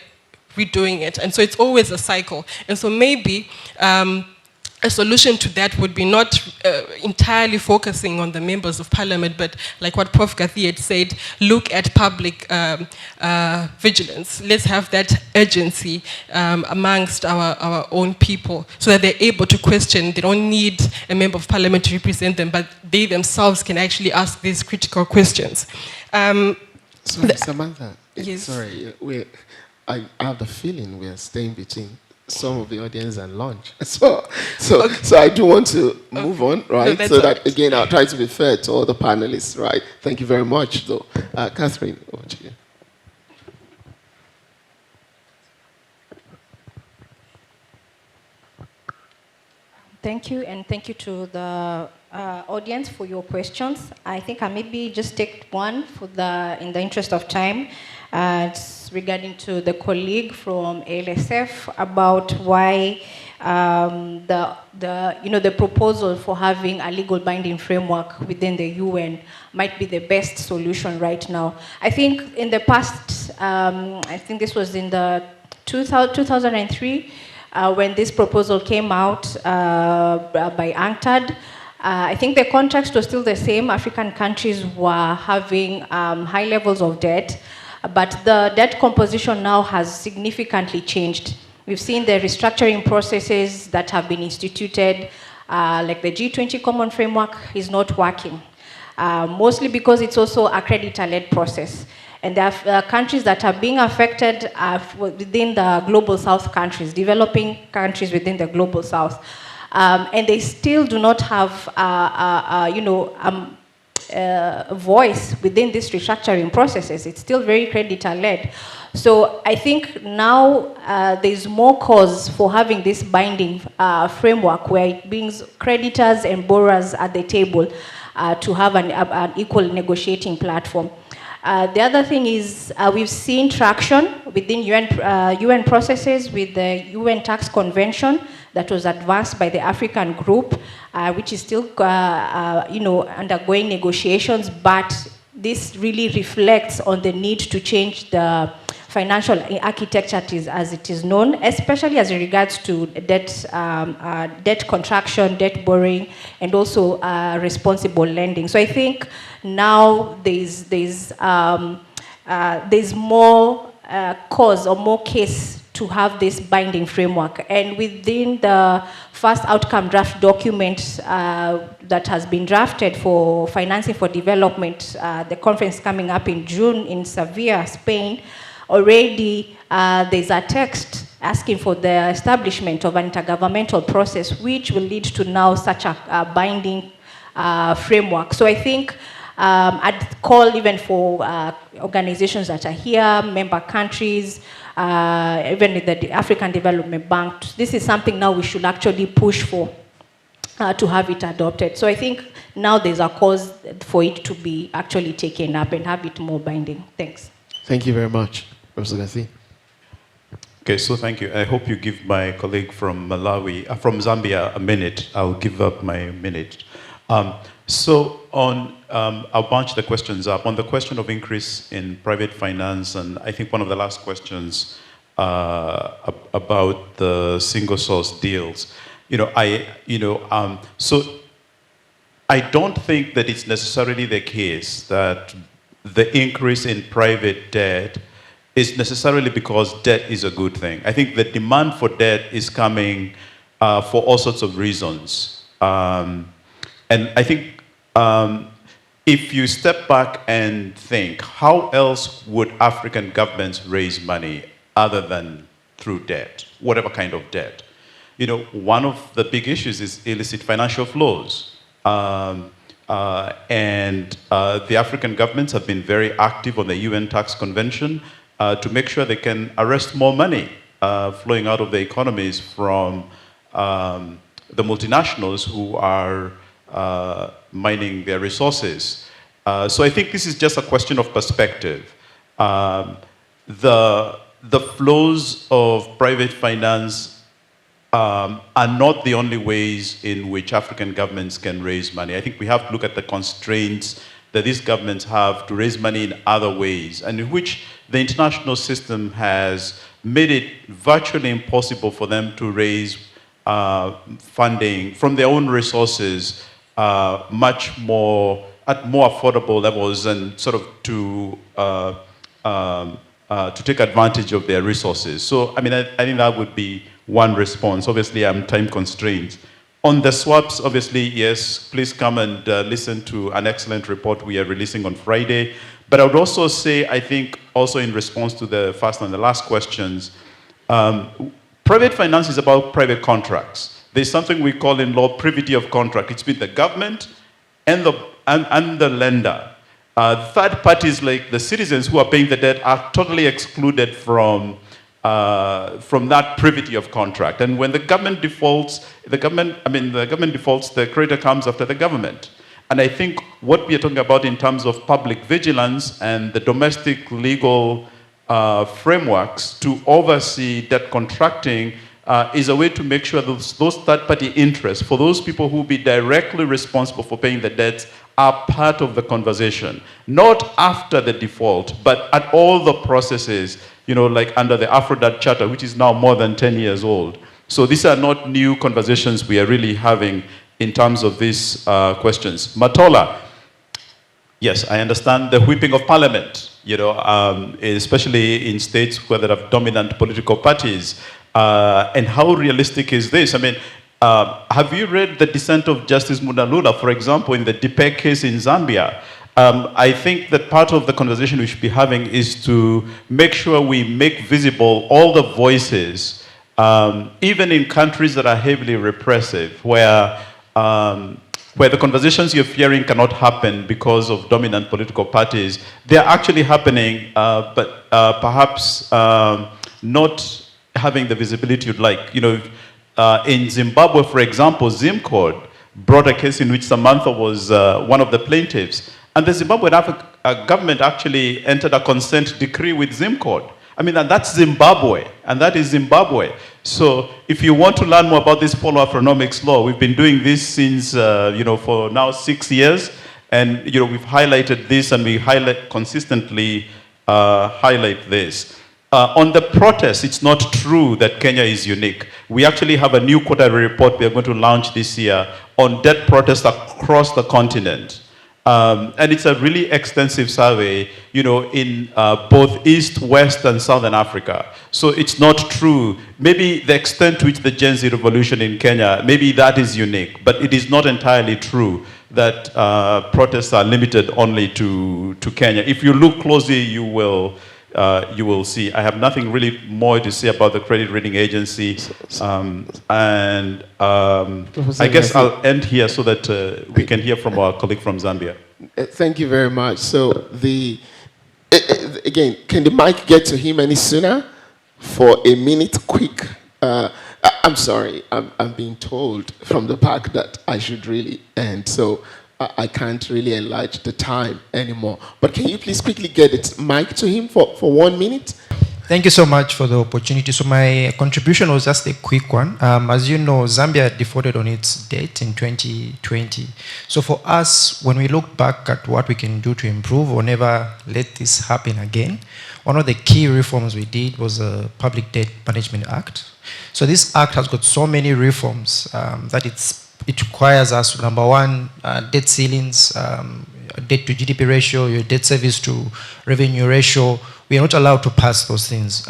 redoing it. And so it's always a cycle. And so maybe a solution to that would be not entirely focusing on the members of parliament, but like what Prof. Gathi had said, look at public vigilance. Let's have that urgency amongst our own people so that they're able to question. They don't need a member of parliament to represent them, but they themselves can actually ask these critical questions. Sorry, Samantha. Yes. Sorry, I have the feeling we are staying between some of the audience and lunch. So I do want to move on, right? No, so that, again, I'll try to be fair to all the panelists, right? Thank you very much, though. Catherine, over to you. Thank you, and thank you to the audience for your questions. I think I maybe just take one in the interest of time. It's regarding to the colleague from ALSF about why the proposal for having a legal binding framework within the UN might be the best solution right now. I think in the past, I think this was in the 2003, when this proposal came out by UNCTAD. I think the context was still the same. African countries were having high levels of debt, but the debt composition now has significantly changed. We've seen the restructuring processes that have been instituted, like the G20 Common Framework is not working, mostly because it's also a creditor-led process. And there are countries that are being affected within the Global South countries, developing countries within the Global South. And they still do not have voice within these restructuring processes. It's still very creditor-led. So I think now there's more cause for having this binding framework where it brings creditors and borrowers at the table to have an equal negotiating platform. The other thing is we've seen traction within UN processes with the UN Tax Convention that was advanced by the African group, which is still undergoing negotiations, but this really reflects on the need to change the financial architecture as it is known, especially as regards to debt contraction, debt borrowing, and also responsible lending. So I think now there's more cause or more case to have this binding framework. And within the first outcome draft document that has been drafted for financing for development, the conference coming up in June in Sevilla, Spain, already there's a text asking for the establishment of an intergovernmental process which will lead to now such a binding framework. So I think I'd call even for organizations that are here, member countries, even with the African Development Bank, this is something now we should actually push for to have it adopted. So I think now there's a cause for it to be actually taken up and have it more binding. Thanks. Thank you very much, Professor Gathi. Okay, so thank you. I hope you give my colleague from from Zambia a minute. I'll give up my minute. So I'll bunch the questions up. On the question of increase in private finance, and I think one of the last questions about the single source deals, so I don't think that it's necessarily the case that the increase in private debt is necessarily because debt is a good thing. I think the demand for debt is coming for all sorts of reasons. And I think if you step back and think, how else would African governments raise money other than through debt, whatever kind of debt? One of the big issues is illicit financial flows. And the African governments have been very active on the UN Tax Convention to make sure they can arrest more money flowing out of the economies from the multinationals who are mining their resources. So I think this is just a question of perspective. The flows of private finance are not the only ways in which African governments can raise money. I think we have to look at the constraints that these governments have to raise money in other ways, and in which the international system has made it virtually impossible for them to raise funding from their own resources much more, at more affordable levels, and sort of to take advantage of their resources. So, I mean, I think that would be one response. Obviously, I'm time constrained. On the swaps, obviously, yes, please come and listen to an excellent report we are releasing on Friday. But I would also say, I think, also in response to the first and the last questions, private finance is about private contracts. There's something we call in law privity of contract. It's between the government and the lender. Third parties like the citizens who are paying the debt are totally excluded from that privity of contract. And when the government defaults, the government defaults, the creditor comes after the government. And I think what we are talking about in terms of public vigilance and the domestic legal frameworks to oversee debt contracting is a way to make sure those third-party interests, for those people who will be directly responsible for paying the debts, are part of the conversation. Not after the default, but at all the processes, you know, like under the Afrodat Charter, which is now more than 10 years old. So these are not new conversations we are really having in terms of these questions. Matola, yes, I understand the whipping of parliament, you know, especially in states where there are dominant political parties. And how realistic is this? I mean, have you read the dissent of Justice Mudalula, for example, in the Dipe case in Zambia? I think that part of the conversation we should be having is to make sure we make visible all the voices, even in countries that are heavily repressive, where the conversations you're fearing cannot happen because of dominant political parties. They're actually happening, but perhaps not having the visibility you'd like. You know, in Zimbabwe, for example, ZimCode brought a case in which Samantha was one of the plaintiffs. And the Zimbabwean government actually entered a consent decree with ZimCode. I mean, and that's Zimbabwe, and that is Zimbabwe. So if you want to learn more about this Polo Afronomics law, we've been doing this since, you know, for now 6 years. And, you know, we've highlighted this, and we consistently highlight this. On the protests, it's not true that Kenya is unique. We actually have a new quarterly report we are going to launch this year on debt protests across the continent. And it's a really extensive survey, you know, in both East, West, and Southern Africa. So it's not true. Maybe the extent to which the Gen Z revolution in Kenya, maybe that is unique, but it is not entirely true that protests are limited only to Kenya. If you look closely, you will see. I have nothing really more to say about the credit rating agency. I guess I'll end here so that we can hear from our colleague from Zambia. Thank you very much. So again, can the mic get to him any sooner for a minute quick? I'm sorry, I'm being told from the back that I should really end. So I can't really enlarge the time anymore. But can you please quickly get its mic to him for 1 minute? Thank you so much for the opportunity. So my contribution was just a quick one. As you know, Zambia defaulted on its debt in 2020. So for us, when we look back at what we can do to improve or never let this happen again, one of the key reforms we did was the Public Debt Management Act. So this act has got so many reforms that it requires us to, number one, debt ceilings, debt to GDP ratio, your debt service to revenue ratio. We are not allowed to pass those things.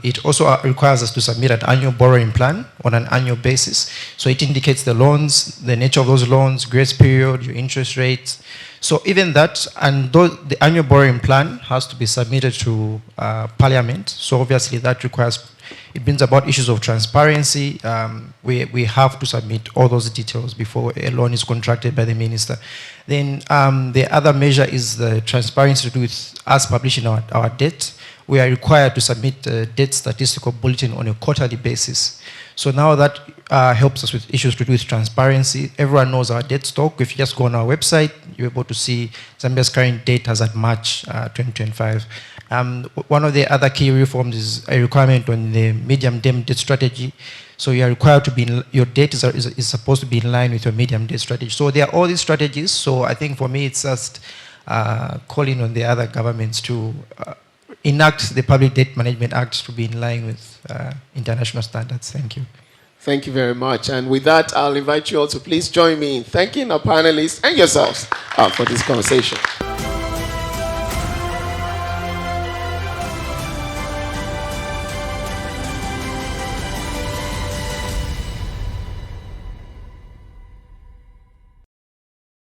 It also requires us to submit an annual borrowing plan on an annual basis. So it indicates the loans, the nature of those loans, grace period, your interest rates. So even that, and the annual borrowing plan has to be submitted to Parliament. So obviously that requires, it brings about issues of transparency. We have to submit all those details before a loan is contracted by the minister. Then the other measure is the transparency to do with us publishing our debt. We are required to submit the debt statistical bulletin on a quarterly basis. So now that helps us with issues to do with transparency. Everyone knows our debt stock. If you just go on our website, you're able to see Zambia's current debt as at March 2025. One of the other key reforms is a requirement on the medium-term debt strategy. So you are required to be, your debt is supposed to be in line with your medium debt strategy. So there are all these strategies. So I think for me, it's just calling on the other governments to enact the Public Debt Management Act to be in line with international standards. Thank you. Thank you very much. And with that, I'll invite you all to please join me in thanking our panelists and yourselves for this conversation.